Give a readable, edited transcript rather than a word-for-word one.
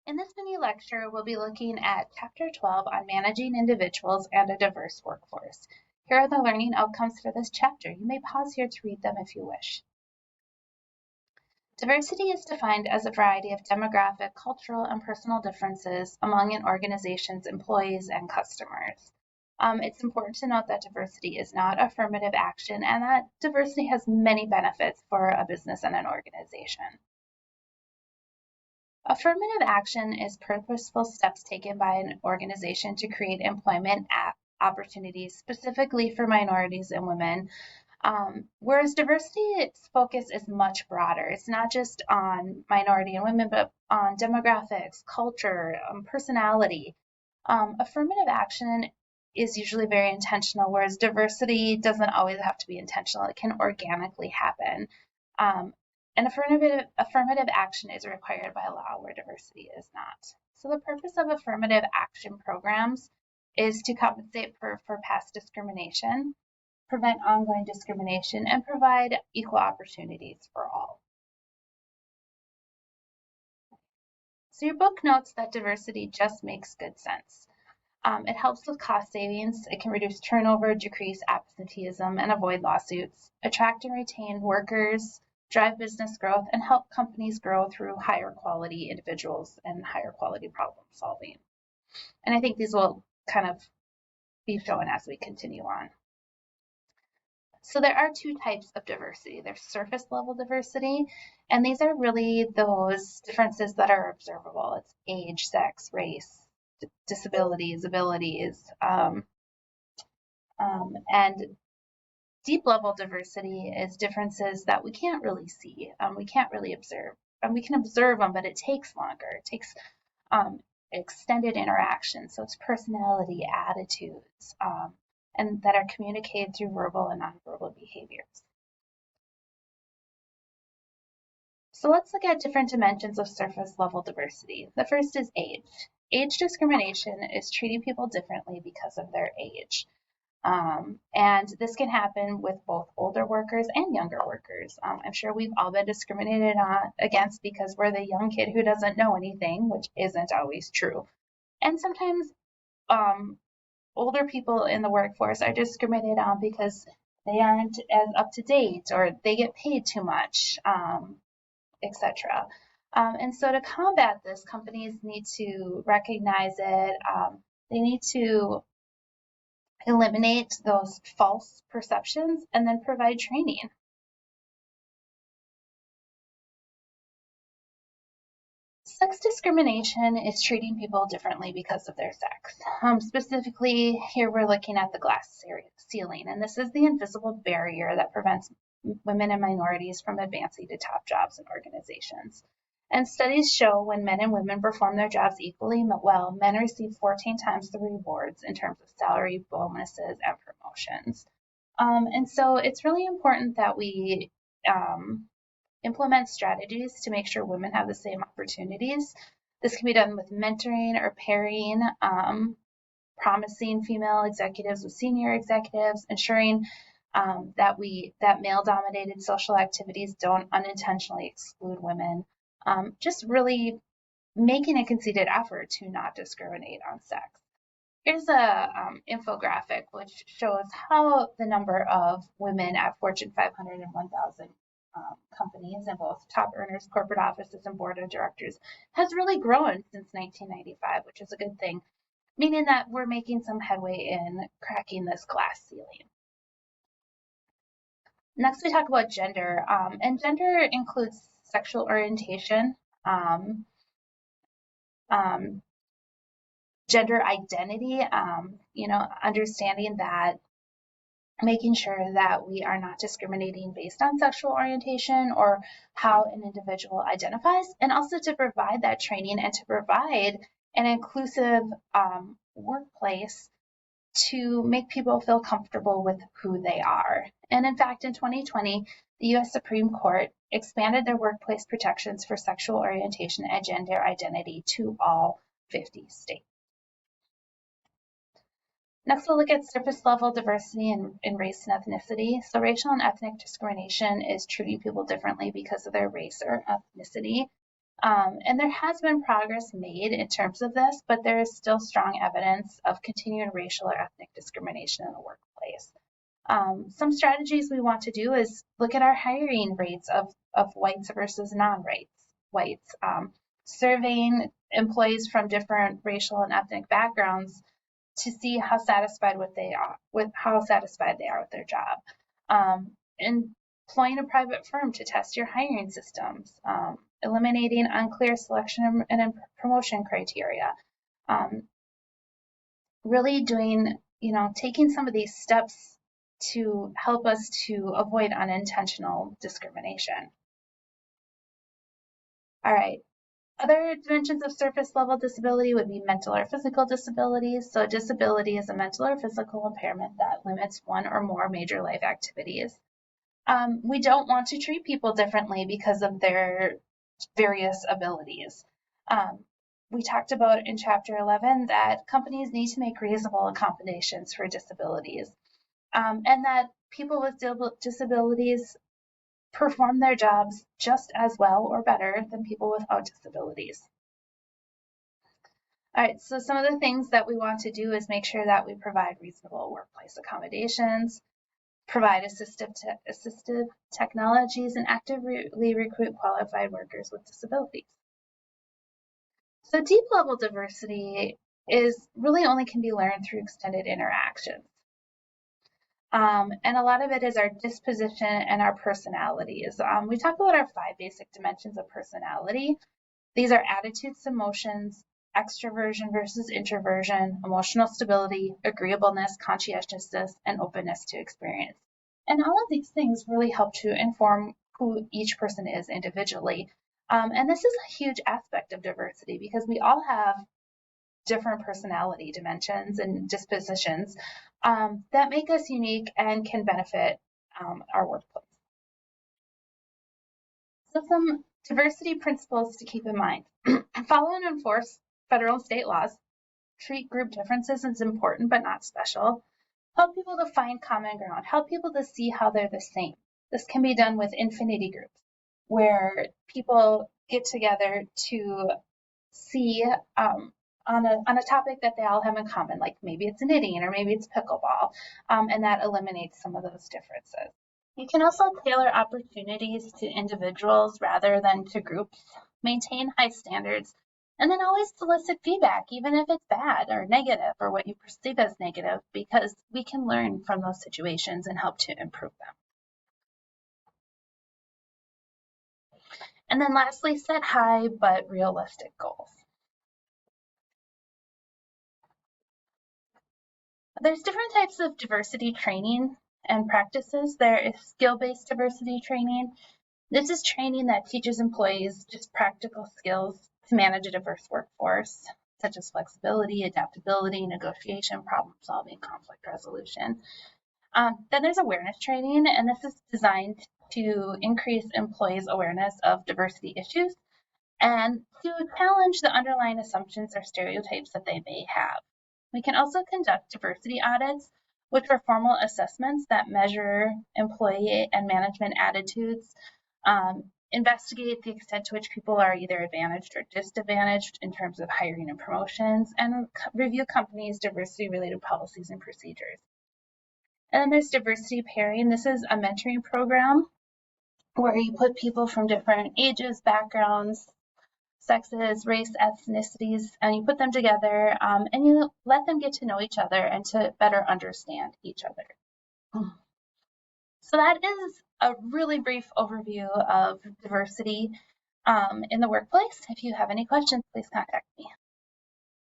In this mini lecture, we'll be looking at Chapter 12 on managing individuals and a diverse workforce. Here are the learning outcomes for this chapter. You may pause here to read them if you wish. Diversity is defined as a variety of demographic, cultural, and personal differences among an organization's employees and customers. It's important to note that diversity is not affirmative action and that diversity has many benefits for a business and an organization. Affirmative action is purposeful steps taken by an organization to create employment opportunities specifically for minorities and women, whereas diversity's focus is much broader. It's not just on minority and women, but on demographics, culture, personality. Affirmative action is usually very intentional, whereas diversity doesn't always have to be intentional. It can organically happen. And affirmative action is required by law where diversity is not. So the purpose of affirmative action programs is to compensate for past discrimination, prevent ongoing discrimination, and provide equal opportunities for all. So your book notes that diversity just makes good sense. It helps with cost savings. It can reduce turnover, decrease absenteeism, and avoid lawsuits, attract and retain workers, drive business growth, and help companies grow through higher quality individuals and higher quality problem solving. And I think these will kind of be shown as we continue on. So there are two types of diversity. There's surface level diversity, and these are really those differences that are observable. It's age, sex, race, disabilities, abilities, and deep level diversity is differences that we can't really see, we can't really observe. And we can observe them, but it takes longer. It takes extended interaction. So it's personality, attitudes, and that are communicated through verbal and nonverbal behaviors. So let's look at different dimensions of surface level diversity. The first is age. Age discrimination is treating people differently because of their age. And this can happen with both older workers and younger workers. I'm sure we've all been discriminated against because we're the young kid who doesn't know anything, which isn't always true. And sometimes older people in the workforce are discriminated on because they aren't as up to date or they get paid too much, etc. And so to combat this, companies need to recognize it. They need to eliminate those false perceptions and then provide training. Sex discrimination is treating people differently because of their sex. Specifically, here we're looking at the glass ceiling, and this is the invisible barrier that prevents women and minorities from advancing to top jobs in organizations. And studies show when men and women perform their jobs equally well, men receive 14 times the rewards in terms of salary, bonuses, and promotions. And so it's really important that we implement strategies to make sure women have the same opportunities. This can be done with mentoring or pairing, promising female executives with senior executives, ensuring that male-dominated social activities don't unintentionally exclude women. Just really making a conceited effort to not discriminate on sex. Here's a infographic which shows how the number of women at Fortune 500 and 1,000 companies in both top earners, corporate offices, and board of directors has really grown since 1995, which is a good thing, meaning that we're making some headway in cracking this glass ceiling. Next, we talk about gender, and gender includes sexual orientation, gender identity, understanding that, making sure that we are not discriminating based on sexual orientation or how an individual identifies, and also to provide that training and to provide an inclusive workplace to make people feel comfortable with who they are. And in fact, in 2020, the U.S. Supreme Court expanded their workplace protections for sexual orientation and gender identity to all 50 states. Next, we'll look at surface level diversity in race and ethnicity. So racial and ethnic discrimination is treating people differently because of their race or ethnicity. And there has been progress made in terms of this, but there is still strong evidence of continued racial or ethnic discrimination in the workplace. Some strategies we want to do is look at our hiring rates of whites versus non-whites, surveying employees from different racial and ethnic backgrounds to see how satisfied they are with their job. Employing a private firm to test your hiring systems, eliminating unclear selection and promotion criteria, really taking some of these steps to help us to avoid unintentional discrimination. All right. Other dimensions of surface level disability would be mental or physical disabilities. So disability is a mental or physical impairment that limits one or more major life activities. We don't want to treat people differently because of their various abilities. We talked about in Chapter 11 that companies need to make reasonable accommodations for disabilities, and that people with disabilities perform their jobs just as well or better than people without disabilities. All right, so some of the things that we want to do is make sure that we provide reasonable workplace accommodations, provide assistive technologies, and actively recruit qualified workers with disabilities. So deep level diversity is really only can be learned through extended interactions. And a lot of it is our disposition and our personalities. We talk about our 5 basic dimensions of personality. These are attitudes, emotions, extroversion versus introversion, emotional stability, agreeableness, conscientiousness, and openness to experience. And all of these things really help to inform who each person is individually. And this is a huge aspect of diversity because we all have different personality dimensions and dispositions that make us unique and can benefit our workplace. So some diversity principles to keep in mind. Follow and enforce federal and state laws. Treat group differences as important but not special. Help people to find common ground. Help people to see how they're the same. This can be done with infinity groups, where people get together to see on a topic that they all have in common, like maybe it's knitting or maybe it's pickleball, and that eliminates some of those differences. You can also tailor opportunities to individuals rather than to groups, maintain high standards, and then always solicit feedback, even if it's bad or negative or what you perceive as negative, because we can learn from those situations and help to improve them. And then lastly, set high but realistic goals. There's different types of diversity training and practices. There is skill-based diversity training. This is training that teaches employees just practical skills to manage a diverse workforce, such as flexibility, adaptability, negotiation, problem solving, conflict resolution. Then there's awareness training, and this is designed to increase employees' awareness of diversity issues and to challenge the underlying assumptions or stereotypes that they may have. We can also conduct diversity audits, which are formal assessments that measure employee and management attitudes, investigate the extent to which people are either advantaged or disadvantaged in terms of hiring and promotions, and review companies' diversity-related policies and procedures. And then there's diversity pairing. This is a mentoring program where you put people from different ages, backgrounds, sexes, race, ethnicities, and you put them together and you let them get to know each other and to better understand each other. So that is a really brief overview of diversity in the workplace. If you have any questions, please contact me.